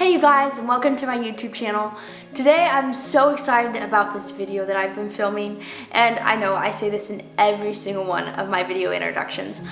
Hey you guys, and welcome to my YouTube channel. Today I'm so excited about this video that I've been filming, and I know I say this in every single one of my video introductions,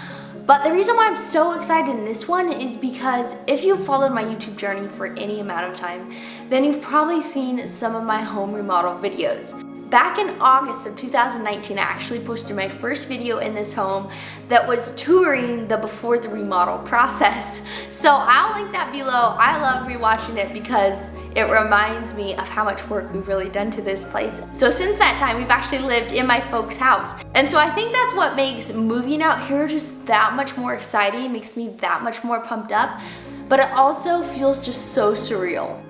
but the reason why I'm so excited in this one is because if you've followed my YouTube journey for any amount of time, then you've probably seen some of my home remodel videos. Back in August of 2019, I actually posted my first video in this home that was touring the before the remodel process. So I'll link that below. I love rewatching it because it reminds me of how much work we've really done to this place. So since that time, we've actually lived in my folks' house. And so I think that's what makes moving out here just that much more exciting, makes me that much more pumped up, but it also feels just so surreal.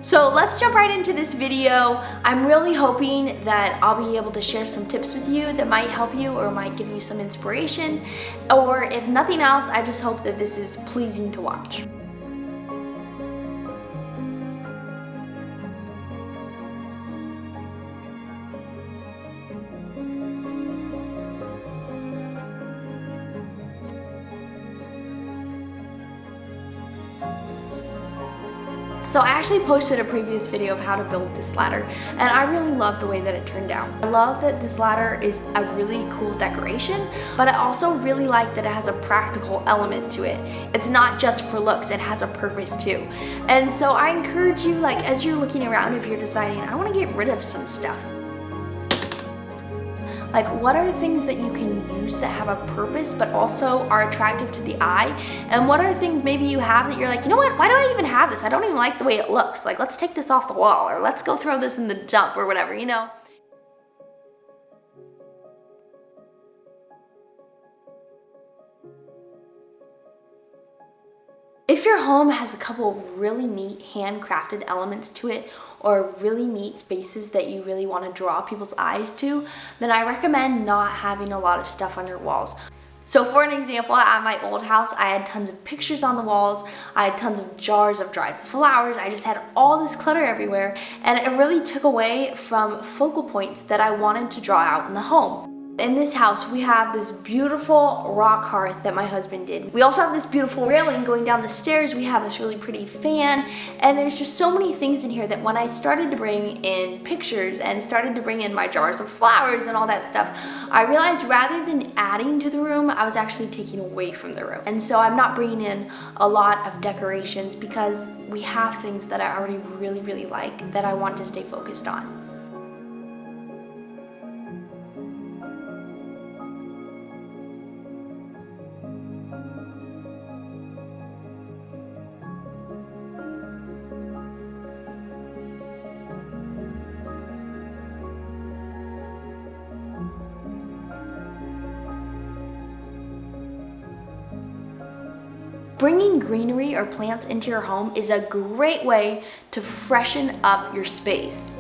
So let's jump right into this video. I'm really hoping that I'll be able to share some tips with you that might help you or might give you some inspiration. Or if nothing else, I just hope that this is pleasing to watch. So I actually posted a previous video of how to build this ladder, and I really love the way that it turned out. I love that this ladder is a really cool decoration, but I also really like that it has a practical element to it. It's not just for looks, it has a purpose too. And so I encourage you, like, as you're looking around, if you're deciding, I want to get rid of some stuff, like, what are the things that you can use that have a purpose but also are attractive to the eye? And what are things maybe you have that you're like, you know what, why do I even have this? I don't even like the way it looks. Like, let's take this off the wall, or let's go throw this in the dump, or whatever, you know? If your home has a couple of really neat handcrafted elements to it, or really neat spaces that you really want to draw people's eyes to, then I recommend not having a lot of stuff on your walls. So for an example, at my old house, I had tons of pictures on the walls, I had tons of jars of dried flowers, I just had all this clutter everywhere, and it really took away from focal points that I wanted to draw out in the home. In this house, we have this beautiful rock hearth that my husband did. We also have this beautiful railing going down the stairs. We have this really pretty fan, and there's just so many things in here that when I started to bring in pictures and started to bring in my jars of flowers and all that stuff, I realized rather than adding to the room, I was actually taking away from the room. And so I'm not bringing in a lot of decorations because we have things that I already really like that I want to stay focused on. Bringing greenery or plants into your home is a great way to freshen up your space.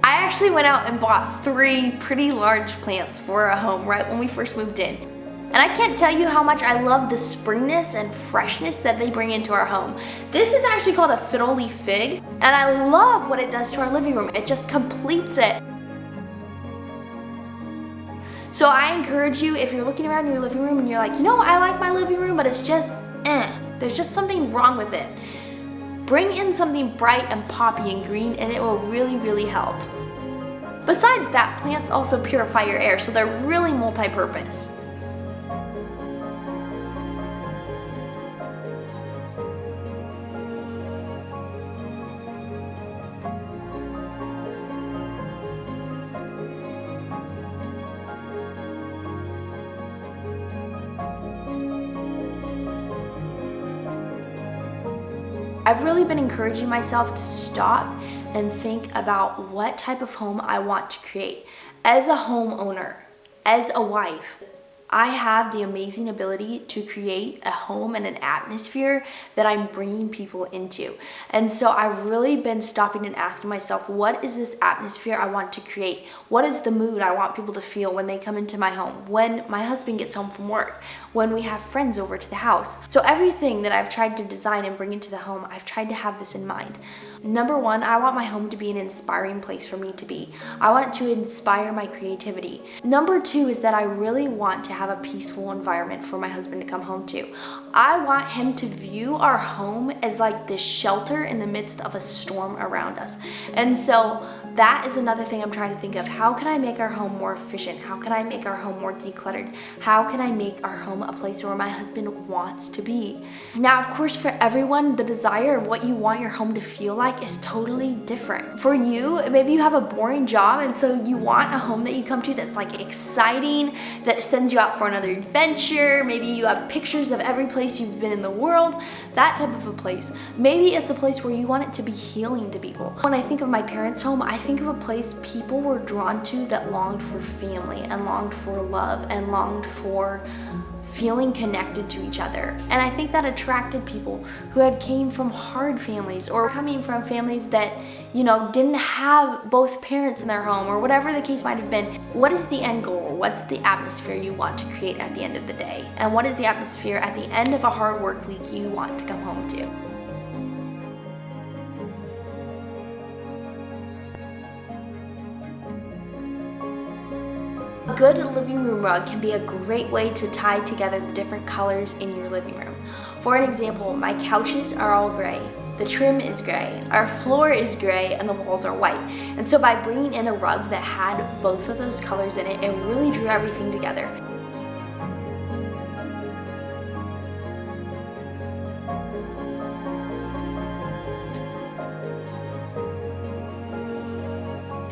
I actually went out and bought 3 pretty large plants for our home right when we first moved in. And I can't tell you how much I love the springness and freshness that they bring into our home. This is actually called a fiddle leaf fig, and I love what it does to our living room. It just completes it. So I encourage you, if you're looking around your living room and you're like, you know, I like my living room, but it's just, there's just something wrong with it. Bring in something bright and poppy and green, and it will really help. Besides that, plants also purify your air, so they're really multi-purpose. I've really been encouraging myself to stop and think about what type of home I want to create. As a homeowner, as a wife, I have the amazing ability to create a home and an atmosphere that I'm bringing people into. And so I've really been stopping and asking myself, what is this atmosphere I want to create? What is the mood I want people to feel when they come into my home, when my husband gets home from work, when we have friends over to the house? So everything that I've tried to design and bring into the home, I've tried to have this in mind. Number one, I want my home to be an inspiring place for me to be. I want to inspire my creativity. Number two is that I really want to have a peaceful environment for my husband to come home to. I want him to view our home as like this shelter in the midst of a storm around us. And so that is another thing I'm trying to think of. How can I make our home more efficient? How can I make our home more decluttered? How can I make our home a place where my husband wants to be? Now, of course, for everyone, the desire of what you want your home to feel like is totally different. For you, maybe you have a boring job, and so you want a home that you come to that's like exciting, that sends you out for another adventure. Maybe you have pictures of every place you've been in the world, that type of a place. Maybe it's a place where you want it to be healing to people. When I think of my parents' home, I think of a place people were drawn to that longed for family and longed for love and longed for feeling connected to each other. And I think that attracted people who had came from hard families or coming from families that, you know, didn't have both parents in their home or whatever the case might have been. What is the end goal? What's the atmosphere you want to create at the end of the day? And what is the atmosphere at the end of a hard work week you want to come home to? A good living room rug can be a great way to tie together the different colors in your living room. For an example, my couches are all gray, the trim is gray, our floor is gray, and the walls are white. And so by bringing in a rug that had both of those colors in it, it really drew everything together.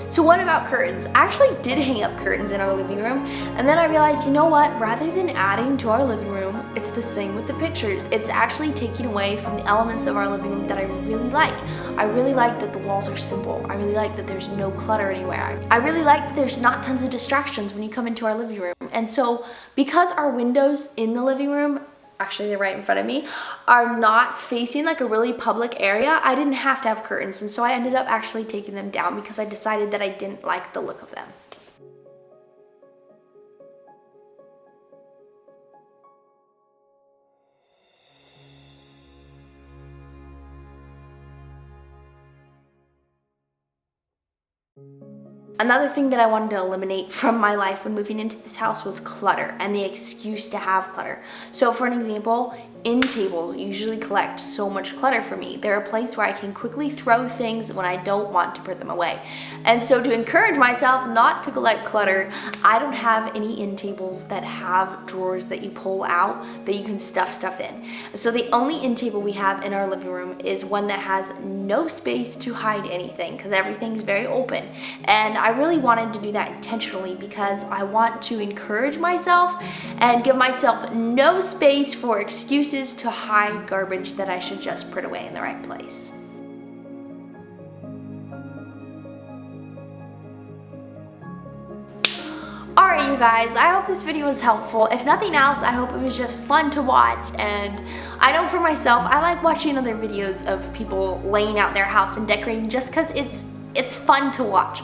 So what about curtains? I actually did hang up curtains in our living room, and then I realized, you know what, rather than adding to our living room, it's the same with the pictures. It's actually taking away from the elements of our living room that I really like. I really like that the walls are simple. I really like that there's no clutter anywhere. I really like that there's not tons of distractions when you come into our living room. And so because our windows in the living room, actually they're right in front of me, are not facing like a really public area, I didn't have to have curtains, and so I ended up actually taking them down because I decided that I didn't like the look of them. Another thing that I wanted to eliminate from my life when moving into this house was clutter and the excuse to have clutter. So for an example, end tables usually collect so much clutter for me. They're a place where I can quickly throw things when I don't want to put them away. And so to encourage myself not to collect clutter, I don't have any end tables that have drawers that you pull out that you can stuff stuff in. So the only end table we have in our living room is one that has no space to hide anything because everything's very open. And I really wanted to do that intentionally because I want to encourage myself and give myself no space for excuses to hide garbage that I should just put away in the right place. Alright you guys, I hope this video was helpful. If nothing else, I hope it was just fun to watch, and I know for myself, I like watching other videos of people laying out their house and decorating just because it's fun to watch.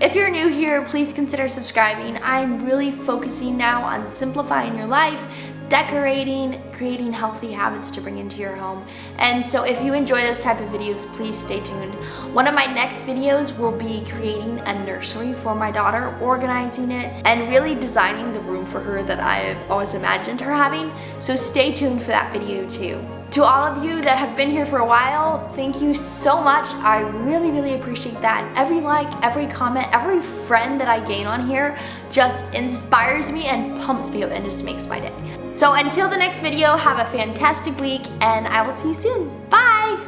If you're new here, please consider subscribing. I'm really focusing now on simplifying your life, decorating, creating healthy habits to bring into your home. And so if you enjoy those type of videos, please stay tuned. One of my next videos will be creating a nursery for my daughter, organizing it, and really designing the room for her that I've always imagined her having. So stay tuned for that video too. To all of you that have been here for a while, thank you so much. I really, really appreciate that. Every like, every comment, every friend that I gain on here just inspires me and pumps me up and just makes my day. So until the next video, have a fantastic week and I will see you soon. Bye!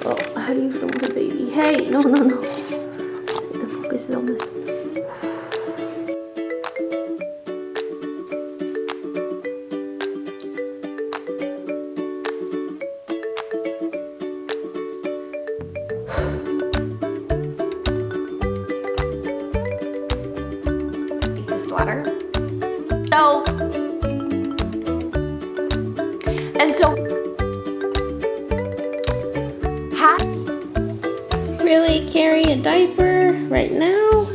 Oh, how do you film the baby? Hey, no. The focus is almost... Letter. So diaper right now.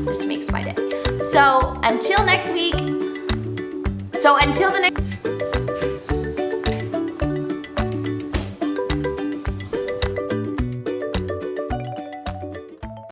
Just makes my day. So until next week.